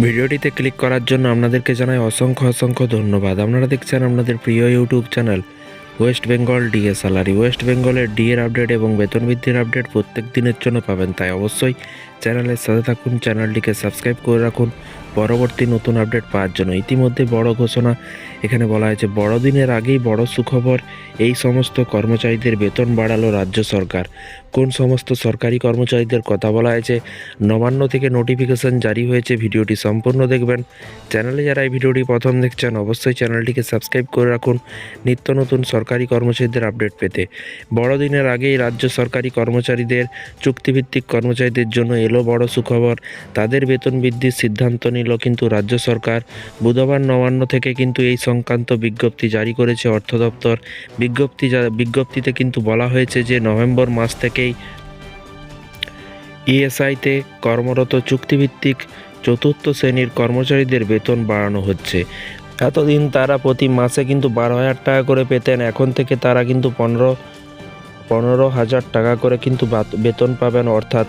ভিডিওটিতে ক্লিক করার জন্য আপনাদেরকে জানাই অসংখ্য ধন্যবাদ। আপনারা দেখছেন আপনাদের প্রিয় YouTube channel West Bengal DA salary. West বেঙ্গলের ডিএর আপডেট এবং বেতন বৃদ্ধির আপডেট প্রত্যেক দিনের জন্য পাবেন, তাই অবশ্যই চ্যানেলের সাথে থাকুন, চ্যানেলটিকে সাবস্ক্রাইব করে রাখুন পরবর্তী নতুন আপডেট পাওয়ার জন্য। ইতিমধ্যে বড় ঘোষণা এখানে বলা হয়েছে, বড়দিনের আগেই বড় সুখবর, এই সমস্ত কর্মচারীদের বেতন বাড়ালো রাজ্য সরকার। কোন সমস্ত সরকারি কর্মচারীদের কথা বলা হয়েছে, নবান্ন থেকে নোটিফিকেশন জারি হয়েছে, ভিডিওটি সম্পূর্ণ দেখবেন। চ্যানেলে যারা এই ভিডিওটি প্রথম দেখছেন অবশ্যই চ্যানেলটিকে সাবস্ক্রাইব করে রাখুন নিত্য নতুন সরকারি কর্মচারীদের আপডেট পেতে। বড়দিনের আগেই রাজ্য সরকারি কর্মচারীদের, চুক্তিভিত্তিক কর্মচারীদের জন্য এলো বড় সুখবর। তাদের বেতন বৃদ্ধির সিদ্ধান্ত নিল কিন্তু রাজ্য সরকার। বুধবার নবান্ন থেকে কিন্তু এই সংক্রান্ত বিজ্ঞপ্তি জারি করেছে অর্থ দপ্তর। বিজ্ঞপ্তিতে কিন্তু বলা হয়েছে যে নভেম্বর মাস থেকেই ইএসআইতে কর্মরত চুক্তিভিত্তিক চতুর্থ শ্রেণীর কর্মচারীদের বেতন বাড়ানো হচ্ছে। এতদিন তারা প্রতি মাসে কিন্তু 12,000 টাকা করে পেতেন, এখন থেকে তারা কিন্তু 15,000 টাকা করে কিন্তু বেতন পাবেন, অর্থাৎ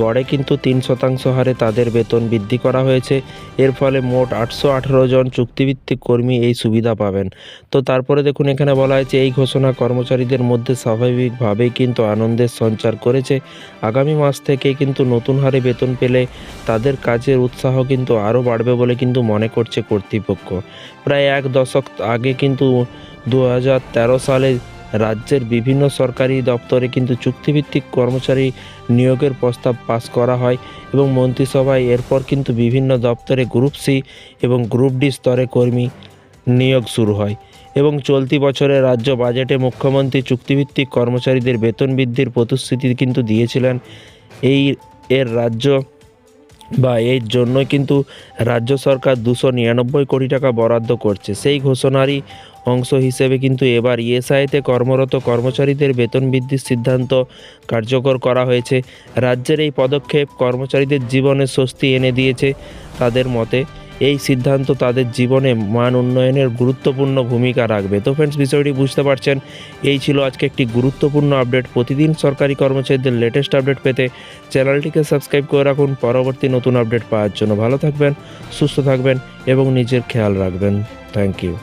গড়ে কিন্তু 3% হারে তাদের বেতন বৃদ্ধি করা হয়েছে। এর ফলে মোট 818 জন চুক্তিভিত্তিক কর্মী এই সুবিধা পাবেন। তো তারপরে দেখুন এখানে বলা হয়েছে, এই ঘোষণা কর্মচারীদের মধ্যে স্বাভাবিকভাবেই কিন্তু আনন্দের সঞ্চার করেছে। আগামী মাস থেকে কিন্তু নতুন হারে বেতন পেলে তাদের কাজের উৎসাহ কিন্তু আরও বাড়বে বলে কিন্তু মনে করছে কর্তৃপক্ষ। প্রায় এক দশক আগে কিন্তু 2013 সালে রাজ্যের বিভিন্ন সরকারি দপ্তরে কিন্তু চুক্তিভিত্তিক কর্মচারী নিয়োগের প্রস্তাব পাস করা হয় এবং মন্ত্রিসভায় এরপর কিন্তু বিভিন্ন দপ্তরে গ্রুপ সি এবং গ্রুপ ডি স্তরে কর্মী নিয়োগ শুরু হয় এবং চলতি বছরের রাজ্য বাজেটে মুখ্যমন্ত্রী চুক্তিভিত্তিক কর্মচারীদের বেতন বৃদ্ধির প্রতিশ্রুতি কিন্তু দিয়েছিলেন। এর জন্যই কিন্তু রাজ্য সরকার 299 কোটি টাকা বরাদ্দ করছে। সেই ঘোষণারই অংশ হিসেবে কিন্তু এবার ইএসআইতে কর্মরত কর্মচারীদের বেতন বৃদ্ধির সিদ্ধান্ত কার্যকর করা হয়েছে। রাজ্যের এই পদক্ষেপ কর্মচারীদের জীবনে স্বস্তি এনে দিয়েছে। তাদের মতে এই সিদ্ধান্ত তাদের জীবনে মান উন্নয়নের গুরুত্বপূর্ণ ভূমিকা রাখবে। তো ফ্রেন্ডস, বিষয়টি বুঝতে পারছেন, এই ছিল আজকে একটি গুরুত্বপূর্ণ আপডেট। প্রতিদিন সরকারি কর্মচারীদের লেটেস্ট আপডেট পেতে চ্যানেলটিকে সাবস্ক্রাইব করে রাখুন পরবর্তী নতুন আপডেট পাওয়ার জন্য। ভালো থাকবেন, সুস্থ থাকবেন এবং নিজের খেয়াল রাখবেন। Thank you.